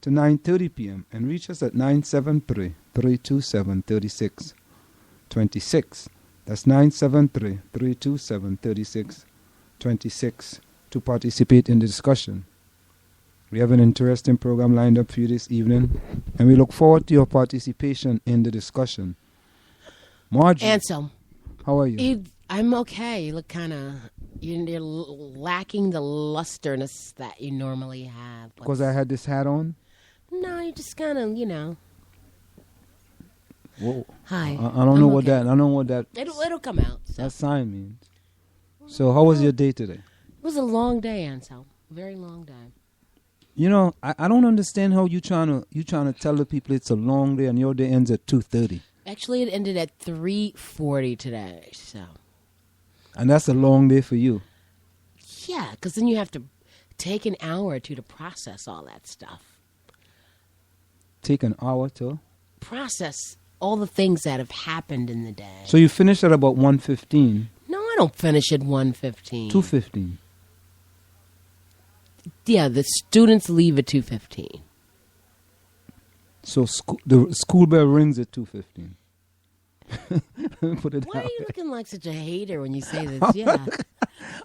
to 9:30 p.m. and reach us at 973-327-3626. That's 973-327-3626 to participate in the discussion. We have an interesting program lined up for you this evening, and we look forward to your participation in the discussion. Margie. Ansel. How are you? I'm okay. You look kind of, you're lacking the lusterness that you normally have. Because I had this hat on? No, you're just kind of, Whoa. Hi. I don't know what that. I don't know what that. It'll come out. So. That sign means. So how was your day today? It was a long day, Ansel. Very long day. I don't understand how you trying to tell the people it's a long day and your day ends at 2:30. Actually, it ended at 3:40 today. So. And that's a long day for you. Yeah, because then you have to take an hour or two to process all that stuff. Take an hour to process all the things that have happened in the day. So you finish at about 1:15. No, I don't finish at 1:15. 2:15. Yeah, the students leave at 2:15. So the school bell rings at 2:15. Put it Why are you there. looking like such a hater when you say this? Yeah.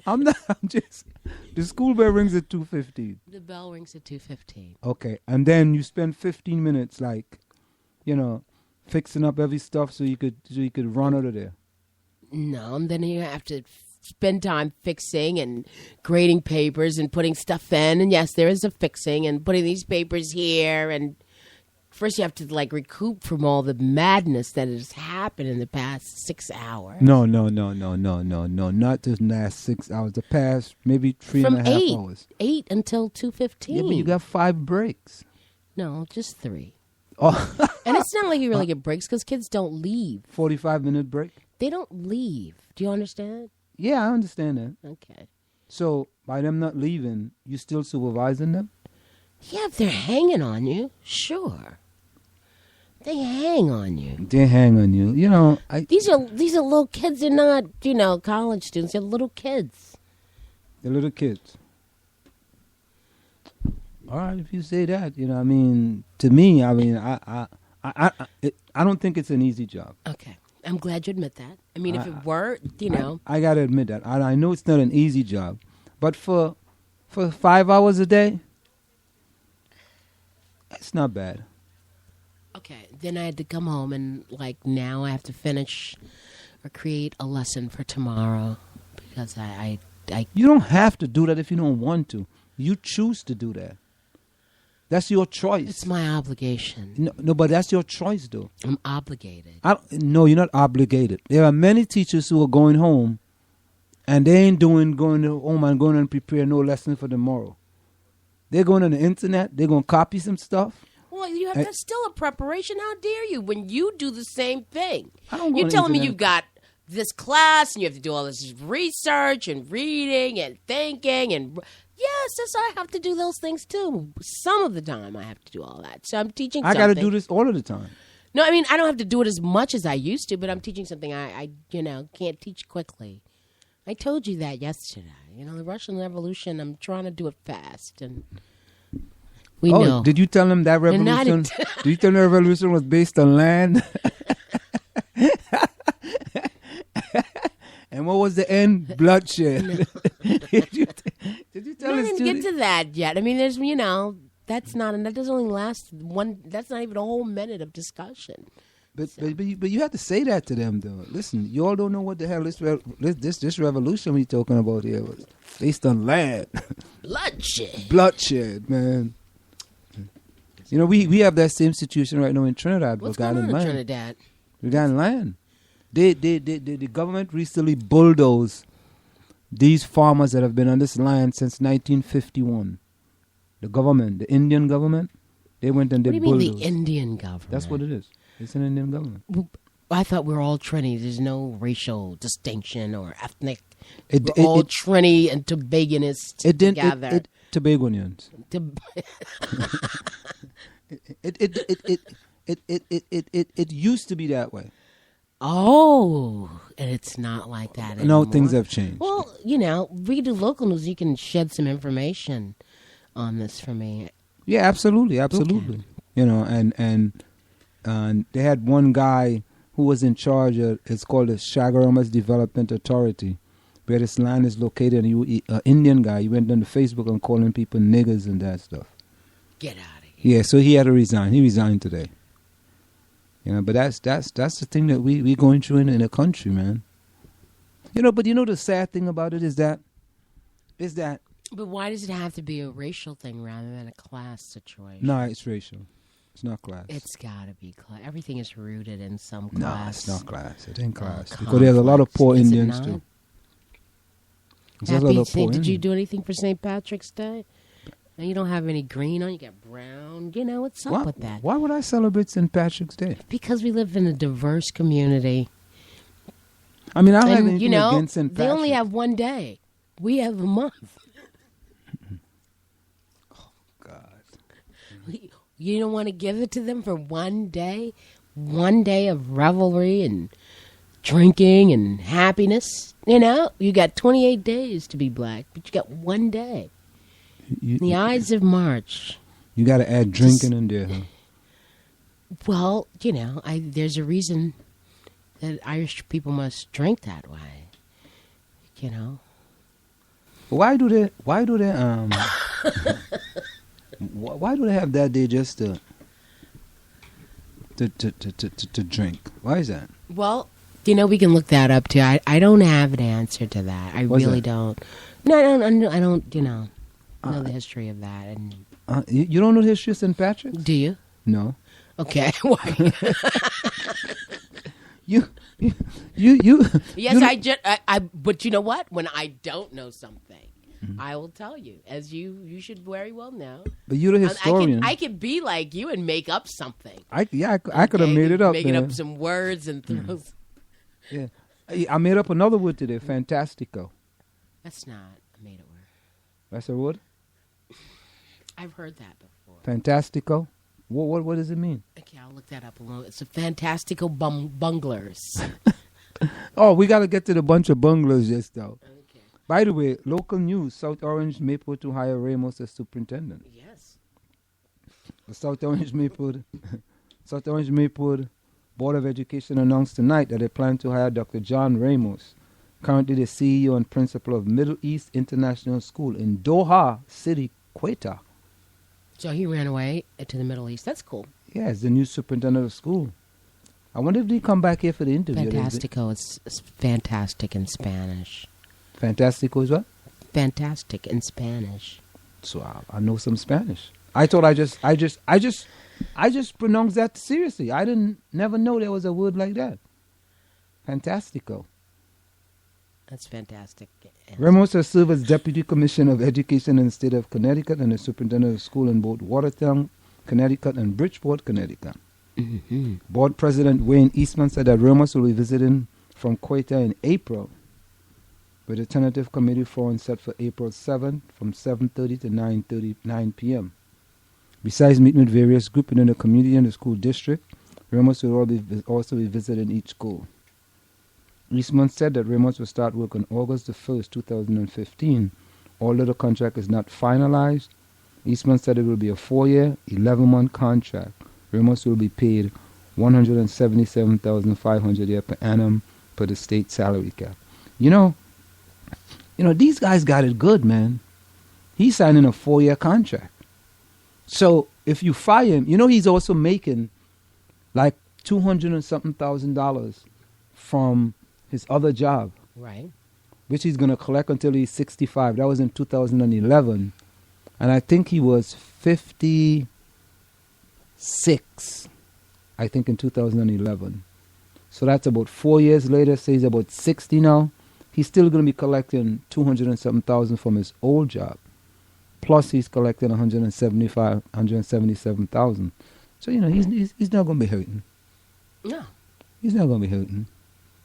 I'm not. I'm just. The school bell rings at 2:15. The bell rings at 2:15. Okay, and then you spend 15 minutes, fixing up every stuff so you could run out of there. No, and then you have to spend time fixing and grading papers and putting stuff in. And yes, there is a fixing and putting these papers here. And first you have to recoup from all the madness that has happened in the past 6 hours. No. Not the last 6 hours. The past maybe 3.5 hours. 8 until 2:15. Yeah, but you got 5 breaks. No, just 3. Oh. And it's not like you really get breaks because kids don't leave. 45-minute break? They don't leave. Do you understand? Yeah, I understand that. Okay. So by them not leaving, you still supervising them? Yeah, if they're hanging on you, sure. They hang on you. They hang on you. These are little kids. They're not, college students. They're little kids. They're little kids. All right, if you say that, to me, I don't think it's an easy job. Okay. I'm glad you admit that. I mean, if it were, I got to admit that. I know it's not an easy job. But for 5 hours a day, it's not bad. Okay. Then I had to come home and, now I have to finish or create a lesson for tomorrow because I You don't have to do that if you don't want to. You choose to do that. That's your choice. It's my obligation. No, but that's your choice, though. I'm obligated. No, you're not obligated. There are many teachers who are going home, and they ain't going home and going and prepare no lesson for tomorrow. They're going on the internet. They're going to copy some stuff. Well, that's still a preparation. How dare you when you do the same thing? You're telling me you've got this class and you have to do all this research and reading and thinking and... Yes, I have to do those things too. Some of the time I have to do all that. So I'm teaching something. I got to do this all of the time. No, I mean, I don't have to do it as much as I used to, but I'm teaching something I can't teach quickly. I told you that yesterday. The Russian Revolution, I'm trying to do it fast. And we know. Did you tell them that revolution? Did you tell them the revolution was based on land? And what was the end? Bloodshed. No. Did you tell us? I didn't get to that yet. I mean, there's, that doesn't only last that's not even a whole minute of discussion. But you have to say that to them, though. Listen, you all don't know what the hell this revolution we talking about here was based on land. Bloodshed, man. We have that same situation right now in Trinidad. What's going on in Trinidad? We got land. The government recently bulldozed these farmers that have been on this land since 1951. The government, the Indian government, they went and they bulldozed. What do you mean the Indian government? That's what it is. It's an Indian government. I thought we were all Trini. There's no racial distinction or ethnic. We're all Trini and Tobagonists together. Tobagonians. It used to be that way. Oh, and it's not like that anymore. No, things have changed. Well, read the local news. You can shed some information on this for me. Yeah, absolutely, absolutely. You know, and they had one guy who was in charge of, it's called the Chaguaramas Development Authority, where this land is located. And an Indian guy, he went on to Facebook and calling people niggers and that stuff. Get out of here. Yeah, so he had to resign. He resigned today. You know, but that's the thing that we going through in the country, man. You know, but you know the sad thing about it is that. But why does it have to be a racial thing rather than a class situation? No, it's racial. It's not class. It's got to be class. Everything is rooted in some No, class. it's not class. It ain't class. Because there's a lot of poor Is it Indians not? too. There's a lot of poor Did you Indians. do anything for St. Patrick's Day? And you don't have any green on. You got brown. You know, what's up with that? Why would I celebrate St. Patrick's Day? Because we live in a diverse community. I mean, I don't have And, anything you know, against St. they Patrick. only have one day. We have a month. God. You don't want to give it to them for one day? One day of revelry and drinking and happiness? You know, you got 28 days to be black, but you got one day. You, The Ides of March. you got to add drinking in there, huh? Well, you know, there's a reason that Irish people must drink that way. You know? Why do they why do they have that day just to drink? Why is that? Well, you know, we can look that up too. I don't have an answer to that. I What's really that? don't. No, I don't, you know the history of that. And You don't know the history of St. Patrick's? do you? No. Okay. Why? You Yes, but you know what? When I don't know something, I will tell you, as you should very well know. But you're the historian. I can be like you and make up something. I could have made it up. Making man. up some words and throw. Yeah, I made up another word today. Fantastico. That's not a made up word. That's a word. I've heard that before. Fantastico. What does it mean? Okay, I'll look that up alone. It's a fantastical bunglers. Oh, we got to get to the bunch of bunglers just though. Okay. By the way, local news: South Orange Maplewood to hire Ramos as superintendent. Yes. The South Orange Maplewood Board of Education announced tonight that they plan to hire Dr. John Ramos, currently the CEO and principal of Middle East International School in Doha City, Quetta. So he ran away to the Middle East. That's cool. Yeah, as the new superintendent of school. I wonder if they come back here for the interview. Fantastico is fantastic in Spanish. Fantastico is what? Fantastic in Spanish. So I know some Spanish. I thought I just pronounced that seriously. I never know there was a word like that. Fantastico. That's fantastic. Ramos has served as Deputy Commissioner of Education in the state of Connecticut and the superintendent of school in both Watertown, Connecticut and Bridgeport, Connecticut. Mm-hmm. Board President Wayne Eastman said that Ramos will be visiting from Quetta in April, with a tentative committee forum set for April 7th from 7:30 to 9 p.m. Besides meeting with various groups within the community and the school district, Ramos will also be visiting each school. Eastman said that Ramos will start work on August the 1st, 2015. Although the contract is not finalized, Eastman said it will be a 4-year, 11-month contract. Ramos will be paid $177,500 a year per annum per the state salary cap. You know, these guys got it good, man. He's signing a 4-year contract. So if you fire him, he's also making like $200 and something thousand from his other job, Right. which he's going to collect until he's 65. That was in 2011. And I think he was 56, I think, in 2011. So that's about 4 years later. So he's about 60 now. He's still going to be collecting 200 and something thousand from his old job. Plus he's collecting 177,000. So, he's not going to be hurting. No. He's not going to be hurting.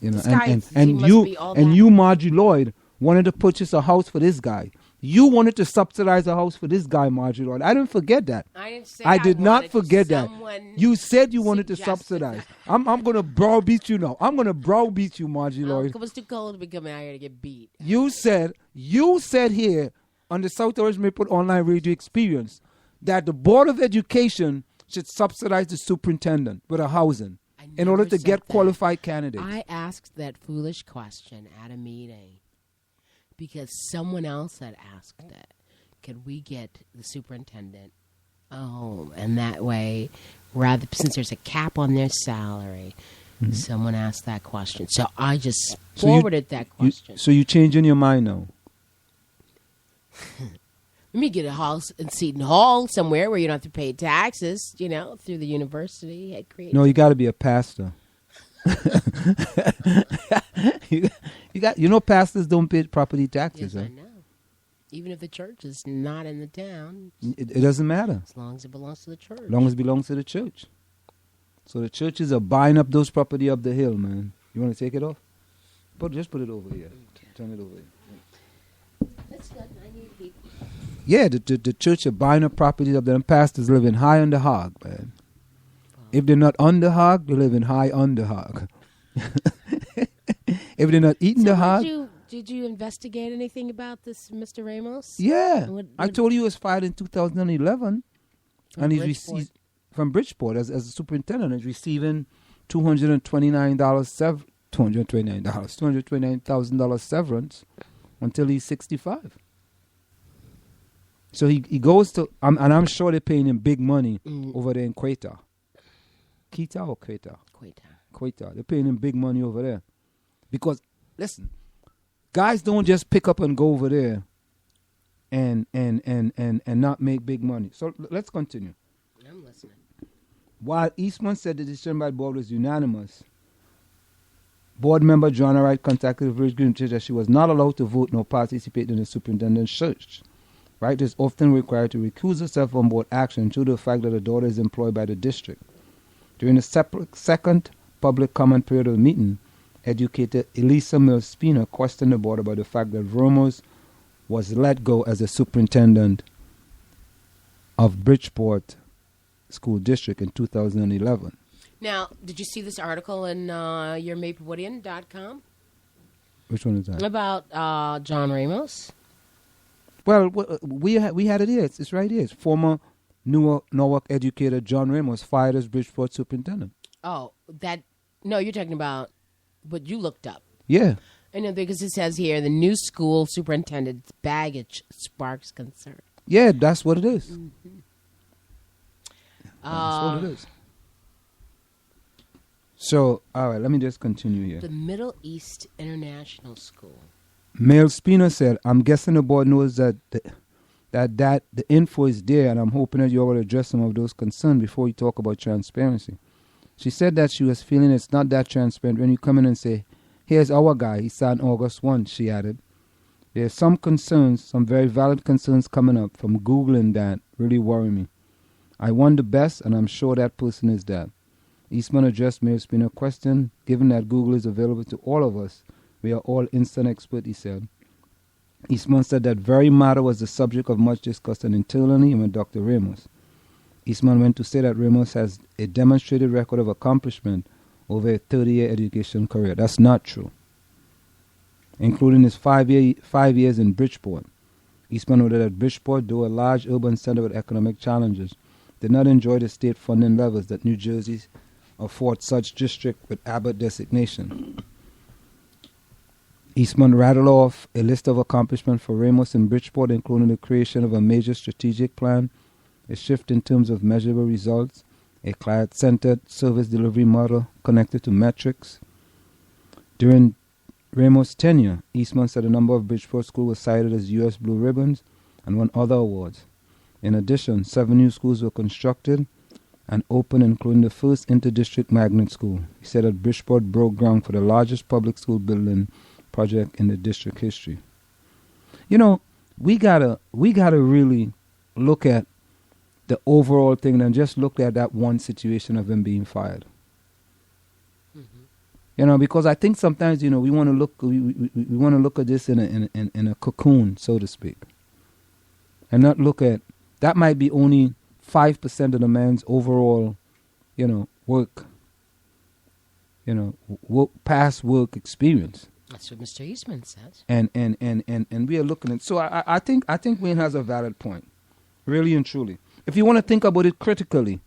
This guy, he And must you be all and that- you, Margie Lloyd, wanted to purchase a house for this guy. You wanted to subsidize a house for this guy, Margie Lloyd. I didn't forget that. I didn't say I did not wanted forget that. someone You said you wanted to suggested subsidize. that. I'm going to browbeat you now. I'm going to browbeat you, Margie Oh, Lloyd. it was too cold to be coming out here to get beat. You said here on the South Orange Maple Online Radio Experience that the Board of Education should subsidize the superintendent with a housing in order to get qualified candidates. I asked that foolish question at a meeting because someone else had asked it. Could we get the superintendent home? And that way, rather, since there's a cap on their salary, someone asked that question. So I just forwarded that question. So you're changing your mind now? Let me get a house in Seton Hall somewhere where you don't have to pay taxes, through the university. No, you got to be a pastor. Pastors don't pay property taxes. Yes, I know. Even if the church is not in the town. It doesn't matter. As long as it belongs to the church. As long as it belongs to the church. So the churches are buying up those property up the hill, man. You want to take it off? Just put it over here. Okay. Turn it over here. That's good. I need people. Yeah, the church are buying up properties up there. And pastors living high on the hog, man. If they're not on the hog, they're living high on the hog. If they're not eating the hog. Did you investigate anything about this, Mr. Ramos? Yeah. I told you he was fired in 2011. And he's received from Bridgeport as a superintendent. He's receiving $229,000 severance until he's 65. So he goes to, and I'm sure they're paying him big money over there in Quetta. Quetta or Quetta? Quetta. They're paying him big money over there. Because, listen, guys don't just pick up and go over there and not make big money. So let's continue. I'm listening. While Eastman said the decision by the board was unanimous, board member Joanna Wright contacted the Village Green Church that she was not allowed to vote nor participate in the superintendent's search. Wright is often required to recuse herself from board action due to the fact that her daughter is employed by the district. During the second public comment period of the meeting, educator Elisa Mills-Spina questioned the board about the fact that Ramos was let go as the superintendent of Bridgeport School District in 2011. Now, did you see this article in your maplewoodian.com? Which one is that? About John Ramos? Well, we had it here. It's right here. It's former Norwalk educator John Ramos fired as Bridgeport superintendent. Oh, no, you're talking about what you looked up. Yeah. I know, because it says here, the new school superintendent's baggage sparks concern. Yeah, that's what it is. Mm-hmm. That's what it is. So, all right, let me just continue here. The Middle East International School. Mills-Spina said, I'm guessing the board knows that the info is there, and I'm hoping that you will address some of those concerns before you talk about transparency. She said that she was feeling it's not that transparent when you come in and say, here's our guy, he signed August 1, she added. There's some concerns, some very valid concerns coming up from Googling that really worry me. I want the best, and I'm sure that person is that. Eastman addressed Mills-Spina's question. Given that Google is available to all of us, we are all instant experts, he said. Eastman said that very matter was the subject of much discussion internally with Dr. Ramos. Eastman went to say that Ramos has a demonstrated record of accomplishment over a 30-year education career. That's not true. Including his 5 years in Bridgeport. Eastman noted that Bridgeport, though a large urban center with economic challenges, did not enjoy the state funding levels that New Jersey affords such district with Abbott designation. Eastman rattled off a list of accomplishments for Ramos in Bridgeport, including the creation of a major strategic plan, a shift in terms of measurable results, a client-centered service delivery model connected to metrics. During Ramos' tenure, Eastman said a number of Bridgeport schools were cited as U.S. Blue Ribbons and won other awards. In addition, 7 new schools were constructed and opened, including the first inter-district magnet school. He said that Bridgeport broke ground for the largest public school building project in the district history. You know, we gotta really look at the overall thing and just look at that one situation of him being fired. Mm-hmm. You know, because I think sometimes, you know, we want to look at this in a cocoon, so to speak, and not look at that might be only 5% of the man's overall, you know, work, you know, past work experience. That's what Mr. Eastman says. And we are looking at. So I think Wayne has a valid point, really and truly. if you want to think about it critically,